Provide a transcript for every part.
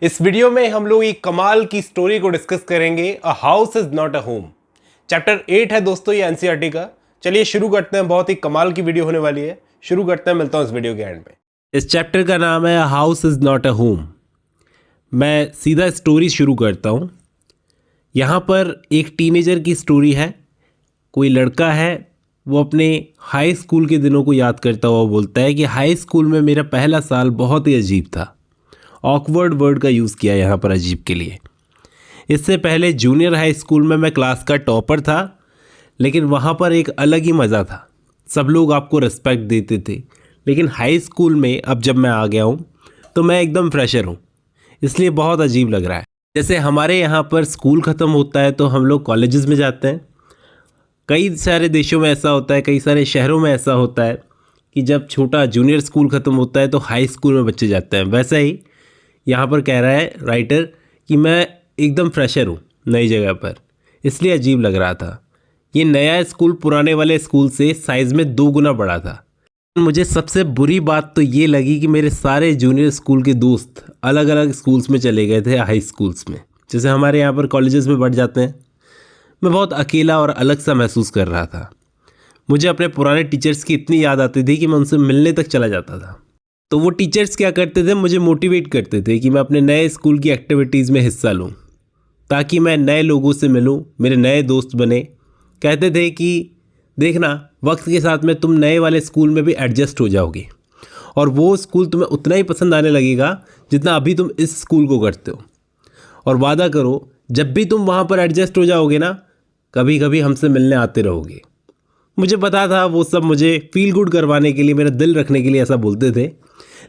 इस वीडियो में हम लोग एक कमाल की स्टोरी को डिस्कस करेंगे, a house is not a home. Chapter 8 है दोस्तों ये एनसीईआरटी का। चलिए शुरू करते हैं, बहुत ही कमाल की वीडियो होने वाली है। शुरू करते हैं, मिलता हूं इस वीडियो के एंड में। इस चैप्टर का नाम है house is not a home. मैं सीधा स्टोरी शुरू करता हूं। यहाँ पर एक टीनेजर की स्टोरी है। कोई लड़का है, वो अपने हाई स्कूल के दिनों को याद करता हुआ बोलता है कि हाई स्कूल में मेरा पहला साल बहुत ही अजीब था। ऑकवर्ड वर्ड का यूज़ किया यहाँ पर अजीब के लिए। इससे पहले जूनियर हाई स्कूल में मैं क्लास का टॉपर था, लेकिन वहाँ पर एक अलग ही मज़ा था। सब लोग आपको रिस्पेक्ट देते थे। लेकिन हाई स्कूल में अब जब मैं आ गया हूँ तो मैं एकदम फ्रेशर हूँ, इसलिए बहुत अजीब लग रहा है। जैसे हमारे यहाँ पर स्कूल ख़त्म होता है तो हम लोग कॉलेजेस में जाते हैं। कई सारे देशों में ऐसा होता है, कई सारे शहरों में ऐसा होता है कि जब छोटा जूनियर स्कूल ख़त्म होता है तो हाई स्कूल में बच्चे जाते हैं। वैसा ही यहाँ पर कह रहा है राइटर कि मैं एकदम फ्रेशर हूँ नई जगह पर, इसलिए अजीब लग रहा था। ये नया स्कूल पुराने वाले स्कूल से साइज़ में 2 गुना बड़ा था। मुझे सबसे बुरी बात तो ये लगी कि मेरे सारे जूनियर स्कूल के दोस्त अलग अलग स्कूल्स में चले गए थे, हाई स्कूल्स में। जैसे हमारे यहाँ पर कॉलेजेस में बढ़ जाते हैं। मैं बहुत अकेला और अलग सा महसूस कर रहा था। मुझे अपने पुराने टीचर्स की इतनी याद आती थी कि मैं उनसे मिलने तक चला जाता था। तो वो टीचर्स क्या करते थे, मुझे मोटिवेट करते थे कि मैं अपने नए स्कूल की एक्टिविटीज़ में हिस्सा लूँ, ताकि मैं नए लोगों से मिलूँ, मेरे नए दोस्त बने। कहते थे कि देखना, वक्त के साथ में तुम नए वाले स्कूल में भी एडजस्ट हो जाओगे और वो स्कूल तुम्हें उतना ही पसंद आने लगेगा जितना अभी तुम इस स्कूल को करते हो। और वादा करो, जब भी तुम वहाँ पर एडजस्ट हो जाओगे ना, कभी कभी हमसे मिलने आते रहोगे। मुझे पता था वो सब मुझे फील गुड करवाने के लिए, मेरा दिल रखने के लिए ऐसा बोलते थे,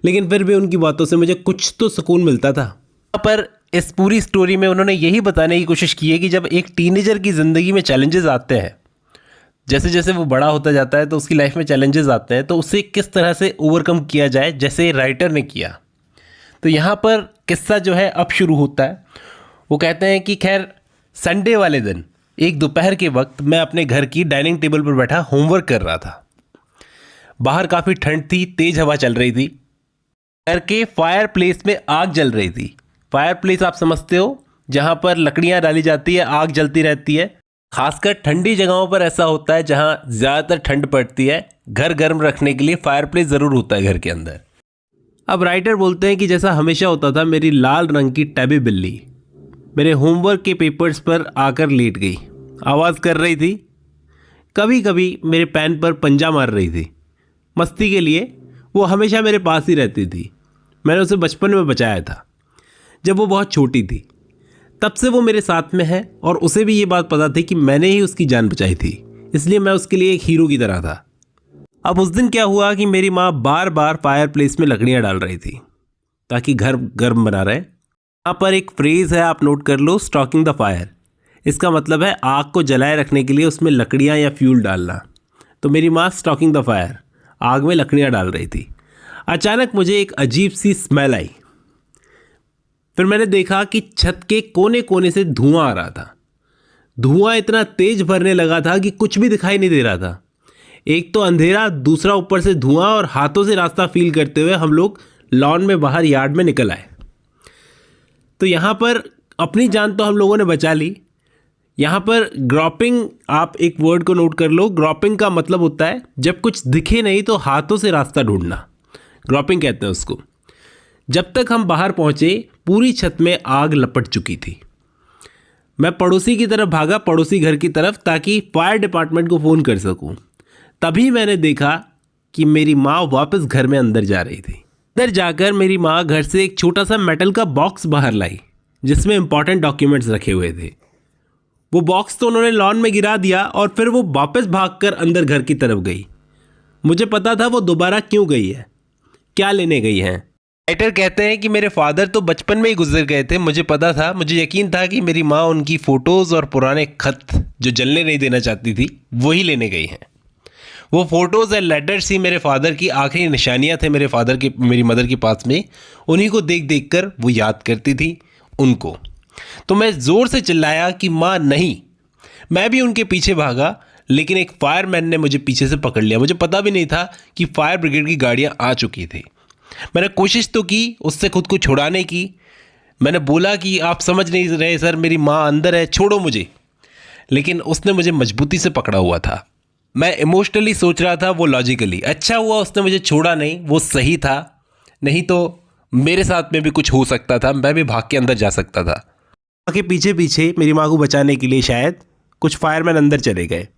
लेकिन फिर भी उनकी बातों से मुझे कुछ तो सुकून मिलता था। यहाँ पर इस पूरी स्टोरी में उन्होंने यही बताने की कोशिश की है कि जब एक टीनेजर की ज़िंदगी में चैलेंजेस आते हैं, जैसे जैसे वो बड़ा होता जाता है तो उसकी लाइफ में चैलेंजेस आते हैं, तो उसे किस तरह से ओवरकम किया जाए, जैसे राइटर ने किया। तो यहाँ पर किस्सा जो है अब शुरू होता है। वो कहते हैं कि खैर संडे वाले दिन एक दोपहर के वक्त मैं अपने घर की डाइनिंग टेबल पर बैठा होमवर्क कर रहा था। बाहर काफ़ी ठंड थी, तेज़ हवा चल रही थी। घर के फायर प्लेस में आग जल रही थी। फायर प्लेस आप समझते हो, जहाँ पर लकड़ियाँ डाली जाती है, आग जलती रहती है। खासकर ठंडी जगहों पर ऐसा होता है जहाँ ज़्यादातर ठंड पड़ती है। घर गर्म रखने के लिए फायर प्लेस ज़रूर होता है घर के अंदर। अब राइटर बोलते हैं कि जैसा हमेशा होता था, मेरी लाल रंग की टैबी बिल्ली मेरे होमवर्क के पेपर्स पर आकर लेट गई। आवाज़ कर रही थी, कभी कभी मेरे पैन पर पंजा मार रही थी। मस्ती के लिए वो हमेशा मेरे पास ही रहती थी। मैंने उसे बचपन में बचाया था, जब वो बहुत छोटी थी। तब से वो मेरे साथ में है और उसे भी ये बात पता थी कि मैंने ही उसकी जान बचाई थी, इसलिए मैं उसके लिए एक हीरो की तरह था। अब उस दिन क्या हुआ कि मेरी माँ बार बार फायर प्लेस में लकड़ियाँ डाल रही थी ताकि घर गर्म बना रहे। यहाँ पर एक फ्रेज़ है, आप नोट कर लो, स्टॉकिंग द फायर। इसका मतलब है आग को जलाए रखने के लिए उसमें लकड़ियाँ या फ्यूल डालना। तो मेरी माँ स्टॉकिंग द फायर, आग में लकड़ियाँ डाल रही थी। अचानक मुझे एक अजीब सी स्मेल आई। फिर मैंने देखा कि छत के कोने कोने से धुआं आ रहा था। धुआं इतना तेज भरने लगा था कि कुछ भी दिखाई नहीं दे रहा था। एक तो अंधेरा, दूसरा ऊपर से धुआं, और हाथों से रास्ता फील करते हुए हम लोग लॉन में बाहर यार्ड में निकल आए। तो यहाँ पर अपनी जान तो हम लोगों ने बचा ली। यहाँ पर ग्रॉपिंग, आप एक वर्ड को नोट कर लो। ग्रॉपिंग का मतलब होता है जब कुछ दिखे नहीं तो हाथों से रास्ता ढूंढना, ग्रॉपिंग कहते हैं उसको। जब तक हम बाहर पहुँचे पूरी छत में आग लपट चुकी थी। मैं पड़ोसी की तरफ भागा, पड़ोसी घर की तरफ, ताकि फायर डिपार्टमेंट को फ़ोन कर सकूं। तभी मैंने देखा कि मेरी माँ वापस घर में अंदर जा रही थी। अंदर जाकर मेरी माँ घर से एक छोटा सा मेटल का बॉक्स बाहर लाई, जिसमें इंपॉर्टेंट डॉक्यूमेंट्स रखे हुए थे। वो बॉक्स तो उन्होंने लॉन में गिरा दिया और फिर वो वापस भागकर अंदर घर की तरफ गई। मुझे पता था वो दोबारा क्यों गई है, क्या लेने गई है। राइटर कहते हैं कि मेरे फादर तो बचपन में ही गुजर गए थे। मुझे पता था, मुझे यकीन था कि मेरी माँ उनकी फ़ोटोज़ और पुराने खत जो जलने नहीं देना चाहती थी वही लेने गई हैं। वो फ़ोटोज़ और लेटर्स ही मेरे फादर की आखिरी निशानियाँ थे मेरी मदर के पास में। उन्हीं को देख देख कर वो याद करती थी उनको। तो मैं ज़ोर से चिल्लाया कि माँ नहीं। मैं भी उनके पीछे भागा, लेकिन एक फायरमैन ने मुझे पीछे से पकड़ लिया। मुझे पता भी नहीं था कि फायर ब्रिगेड की गाड़ियाँ आ चुकी थी। मैंने कोशिश तो की उससे खुद को छुड़ाने की, मैंने बोला कि आप समझ नहीं रहे सर, मेरी माँ अंदर है, छोड़ो मुझे। लेकिन उसने मुझे मजबूती से पकड़ा हुआ था। मैं इमोशनली सोच रहा था, वो लॉजिकली। अच्छा हुआ उसने मुझे छोड़ा नहीं, वो सही था। नहीं तो मेरे साथ में भी कुछ हो सकता था, मैं भी भाग के अंदर जा सकता था। के पीछे पीछे मेरी माँ को बचाने के लिए शायद कुछ फायरमैन अंदर चले गए।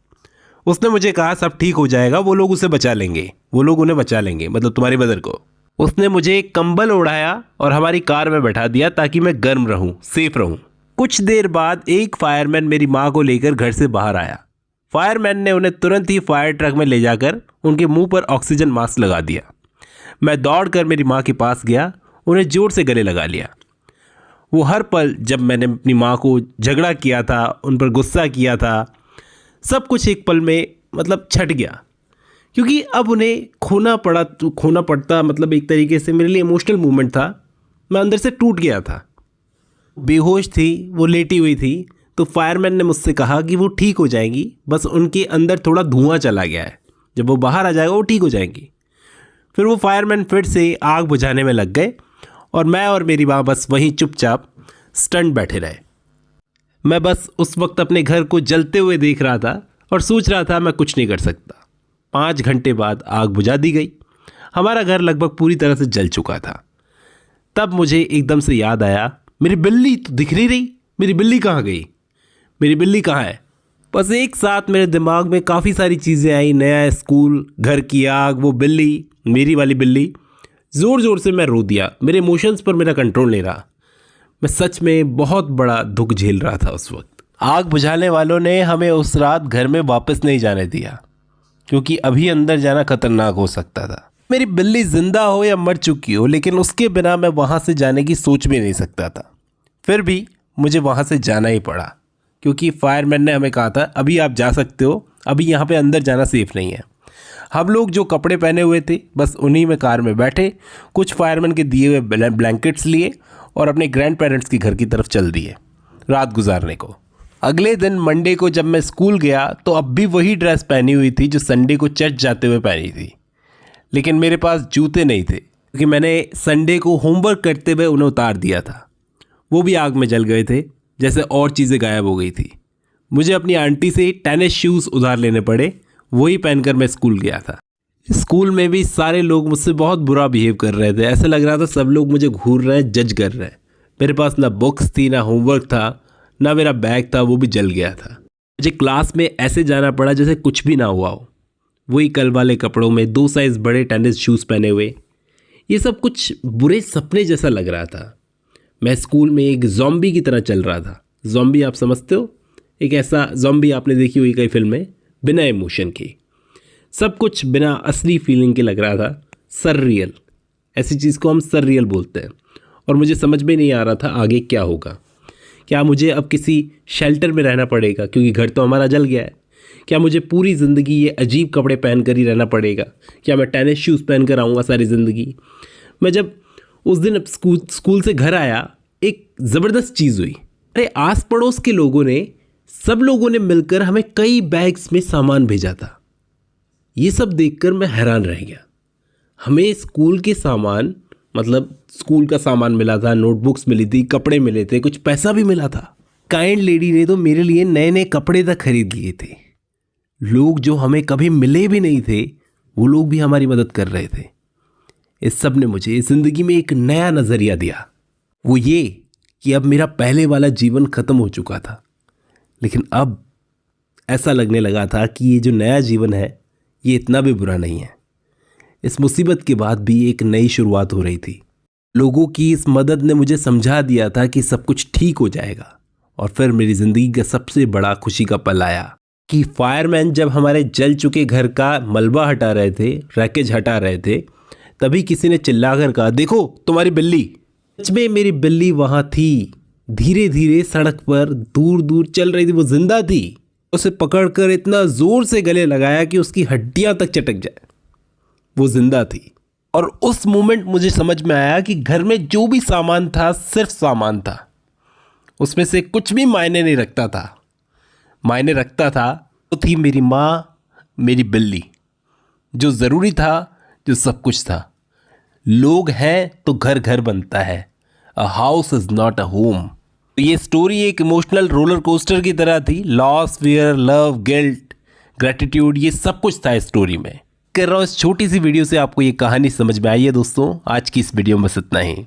उसने मुझे कहा सब ठीक हो जाएगा, वो लोग उसे बचा लेंगे, वो लोग उन्हें बचा लेंगे, मतलब तुम्हारी मदर को। उसने मुझे एक कंबल ओढ़ाया और हमारी कार में बैठा दिया ताकि मैं गर्म रहूं, सेफ रहूं। कुछ देर बाद एक फायरमैन मेरी माँ को लेकर घर से बाहर आया। फायरमैन ने उन्हें तुरंत ही फायर ट्रक में ले जाकर उनके मुंह पर ऑक्सीजन मास्क लगा दिया। मैं दौड़कर मेरी माँ के पास गया, उन्हें जोर से गले लगा लिया। वो हर पल जब मैंने अपनी माँ को झगड़ा किया था, उन पर गुस्सा किया था, सब कुछ एक पल में मतलब छट गया। क्योंकि अब उन्हें खोना पड़ता, मतलब एक तरीके से मेरे लिए इमोशनल मोमेंट था। मैं अंदर से टूट गया था। बेहोश थी, वो लेटी हुई थी। तो फायरमैन ने मुझसे कहा कि वो ठीक हो जाएंगी, बस उनके अंदर थोड़ा धुआं चला गया है, जब वो बाहर आ जाएगा वो ठीक हो जाएंगी। फिर वो फायरमैन फिर से आग बुझाने में लग गए और मैं और मेरी माँ बस वहीं चुपचाप स्टंट बैठे रहे। मैं बस उस वक्त अपने घर को जलते हुए देख रहा था और सोच रहा था मैं कुछ नहीं कर सकता। 5 घंटे बाद आग बुझा दी गई। हमारा घर लगभग पूरी तरह से जल चुका था। तब मुझे एकदम से याद आया, मेरी बिल्ली तो दिख नहीं रही, मेरी बिल्ली कहाँ गई, मेरी बिल्ली कहाँ है। बस एक साथ मेरे दिमाग में काफ़ी सारी चीज़ें आई। नया स्कूल, घर की आग, वो बिल्ली, मेरी वाली बिल्ली। ज़ोर ज़ोर से मैं रो दिया। मेरे इमोशंस पर मेरा कंट्रोल नहीं रहा। मैं सच में बहुत बड़ा दुख झेल रहा था उस वक्त। आग बुझाने वालों ने हमें उस रात घर में वापस नहीं जाने दिया, क्योंकि अभी अंदर जाना खतरनाक हो सकता था। मेरी बिल्ली जिंदा हो या मर चुकी हो, लेकिन उसके बिना मैं वहाँ से जाने की सोच भी नहीं सकता था। फिर भी मुझे वहाँ से जाना ही पड़ा, क्योंकि फायरमैन ने हमें कहा था अभी आप जा सकते हो, अभी यहाँ पे अंदर जाना सेफ नहीं है। हम लोग जो कपड़े पहने हुए थे बस उन्हीं में कार में बैठे, कुछ फायरमैन के दिए हुए ब्लैंकेट्स लिए और अपने ग्रैंड पेरेंट्स के घर की तरफ चल दिए रात गुजारने को। अगले दिन मंडे को जब मैं स्कूल गया तो अब भी वही ड्रेस पहनी हुई थी जो संडे को चर्च जाते हुए पहनी थी, लेकिन मेरे पास जूते नहीं थे, क्योंकि मैंने संडे को होमवर्क करते हुए उन्हें उतार दिया था। वो भी आग में जल गए थे, जैसे और चीज़ें गायब हो गई थी। मुझे अपनी आंटी से टेनिस शूज़ उधार लेने पड़े, वही पहनकर मैं स्कूल गया था। स्कूल में भी सारे लोग मुझसे बहुत बुरा बिहेव कर रहे थे। ऐसा लग रहा था सब लोग मुझे घूर रहे हैं, जज कर रहे हैं। मेरे पास ना बुक्स थी, ना होमवर्क था, ना मेरा बैग था, वो भी जल गया था। मुझे क्लास में ऐसे जाना पड़ा जैसे कुछ भी ना हुआ हो। वही कल वाले कपड़ों में 2 साइज़ बड़े टेनिस शूज़ पहने हुए। ये सब कुछ बुरे सपने जैसा लग रहा था। मैं स्कूल में एक ज़ॉम्बी की तरह चल रहा था। ज़ॉम्बी आप समझते हो, एक ऐसा ज़ॉम्बी आपने देखी हुई कई फिल्म में, बिना इमोशन के, सब कुछ बिना असली फीलिंग के लग रहा था। सररियल, ऐसी चीज़ को हम सररियल बोलते हैं। और मुझे समझ में नहीं आ रहा था आगे क्या होगा। क्या मुझे अब किसी शेल्टर में रहना पड़ेगा, क्योंकि घर तो हमारा जल गया है? क्या मुझे पूरी ज़िंदगी ये अजीब कपड़े पहन कर ही रहना पड़ेगा? क्या मैं टेनिस शूज़ पहन कर आऊँगा सारी ज़िंदगी? मैं जब उस दिन स्कूल से घर आया, एक ज़बरदस्त चीज़ हुई। अरे आस पड़ोस के लोगों ने, सब लोगों ने मिलकर हमें कई बैग्स में सामान भेजा था। ये सब देखकर मैं हैरान रह गया। हमें स्कूल के सामान, मतलब स्कूल का सामान मिला था, नोटबुक्स मिली थी, कपड़े मिले थे, कुछ पैसा भी मिला था। काइंड लेडी ने तो मेरे लिए नए नए कपड़े तक खरीद लिए थे। लोग जो हमें कभी मिले भी नहीं थे, वो लोग भी हमारी मदद कर रहे थे। इस सब ने मुझे ज़िंदगी में एक नया नज़रिया दिया। वो ये कि अब मेरा पहले वाला जीवन ख़त्म हो चुका था, लेकिन अब ऐसा लगने लगा था कि ये जो नया जीवन है ये इतना भी बुरा नहीं है। इस मुसीबत के बाद भी एक नई शुरुआत हो रही थी। लोगों की इस मदद ने मुझे समझा दिया था कि सब कुछ ठीक हो जाएगा। और फिर मेरी ज़िंदगी का सबसे बड़ा खुशी का पल आया कि फायरमैन जब हमारे जल चुके घर का मलबा हटा रहे थे, रैकेज हटा रहे थे, तभी किसी ने चिल्लाकर कहा, देखो तुम्हारी बिल्ली। सच में मेरी बिल्ली वहाँ थी, धीरे धीरे सड़क पर दूर दूर चल रही थी। वो जिंदा थी। उसे पकड़कर इतना ज़ोर से गले लगाया कि उसकी हड्डियाँ तक चटक जाए। वो जिंदा थी। और उस मोमेंट मुझे समझ में आया कि घर में जो भी सामान था सिर्फ सामान था, उसमें से कुछ भी मायने नहीं रखता था। मायने रखता था तो थी मेरी माँ, मेरी बिल्ली। जो ज़रूरी था, जो सब कुछ था। लोग हैं तो घर घर बनता है, a house is not a home. ये स्टोरी एक इमोशनल रोलर कोस्टर की तरह थी। Loss, fear, love, guilt, gratitude, ये सब कुछ था इस स्टोरी में। कर रहा हूँ इस छोटी सी वीडियो से आपको ये कहानी समझ में आई है दोस्तों। आज की इस वीडियो में बस इतना ही।